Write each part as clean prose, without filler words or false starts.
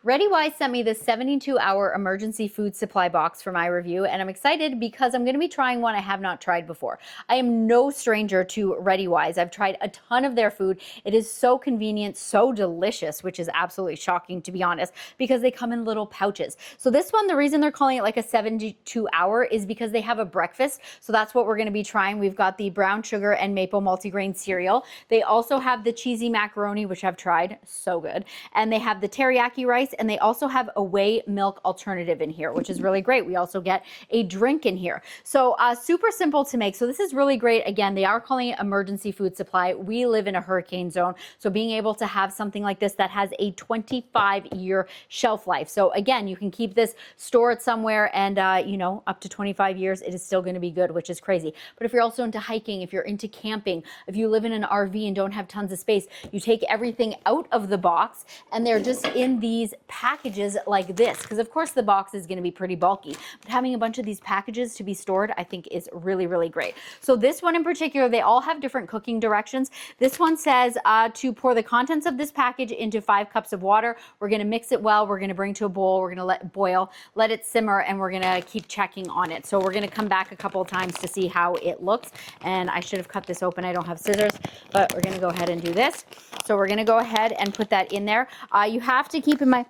ReadyWise sent me this 72-hour emergency food supply box for my review, and I'm excited because I'm going to be trying one I have not tried before. I am no stranger to ReadyWise. I've tried a ton of their food. It is so convenient, so delicious, which is absolutely shocking to be honest, because they come in little pouches. So this one, the reason they're calling it like a 72-hour is because they have a breakfast. So that's what we're going to be trying. We've got the brown sugar and maple multigrain cereal. They also have the cheesy macaroni, which I've tried, so good. And they have the teriyaki rice, and they also have a whey milk alternative in here, which is really great. We also get a drink in here. So super simple to make. So this is really great. Again, they are calling it emergency food supply. We live in a hurricane zone. So being able to have something like this that has a 25-year shelf life. So again, you can keep this, store it somewhere, and you know, up to 25 years, it is still going to be good, which is crazy. But if you're also into hiking, if you're into camping, if you live in an RV and don't have tons of space, you take everything out of the box and they're just in these packages like this, because of course the box is going to be pretty bulky, but having a bunch of these packages to be stored I think is really, really great. So this one in particular, they all have different cooking directions. This one says to pour the contents of this package into 5 cups of water. We're going to mix it well. We're going to bring to a bowl. We're going to let it boil, let it simmer, and we're going to keep checking on it. So we're going to come back a couple of times to see how it looks. And I should have cut this open. I don't have scissors, but we're going to go ahead and do this. So we're going to go ahead and put that in there. You have to keep in mind,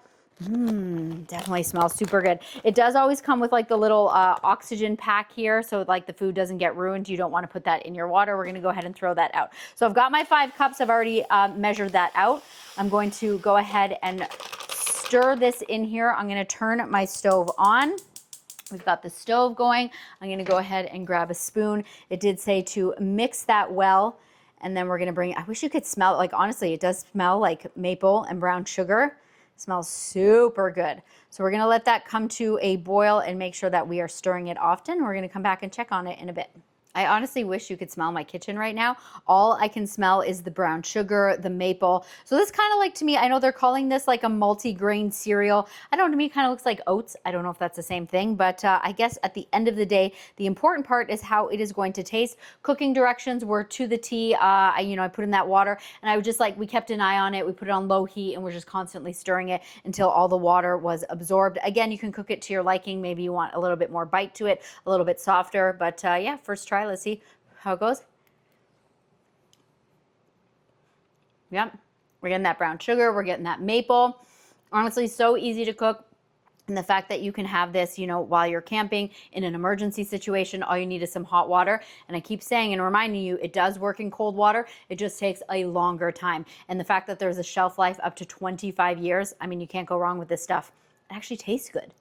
definitely smells super good. It does always come with like the little oxygen pack here, so like the food doesn't get ruined. You don't want to put that in your water. We're going to go ahead and throw that out. So I've got my 5 cups. I've already measured that out. I'm going to go ahead and stir this in here. I'm going to turn my stove on. We've got the stove going. I'm going to go ahead and grab a spoon. It did say to mix that well. And then we're going to bring, I wish you could smell it. Like, honestly, it does smell like maple and brown sugar. It smells super good. So we're going to let that come to a boil and make sure that we are stirring it often. We're going to come back and check on it in a bit. I honestly wish you could smell my kitchen right now. All I can smell is the brown sugar, the maple. So this kind of like, to me, I know they're calling this like a multi-grain cereal. I don't know, to me it kind of looks like oats. I don't know if that's the same thing, but I guess at the end of the day, the important part is how it is going to taste. Cooking directions were to the T. I put in that water, and I would just like, we kept an eye on it. We put it on low heat, and we're just constantly stirring it until all the water was absorbed. Again, you can cook it to your liking. Maybe you want a little bit more bite to it, a little bit softer, but yeah, first try. Let's see how it goes. Yep, we're getting that brown sugar, we're getting that maple. Honestly, so easy to cook. And the fact that you can have this, you know, while you're camping in an emergency situation, all you need is some hot water. And I keep saying and reminding you, it does work in cold water. It just takes a longer time. And the fact that there's a shelf life up to 25 years, I mean, you can't go wrong with this stuff. It actually tastes good.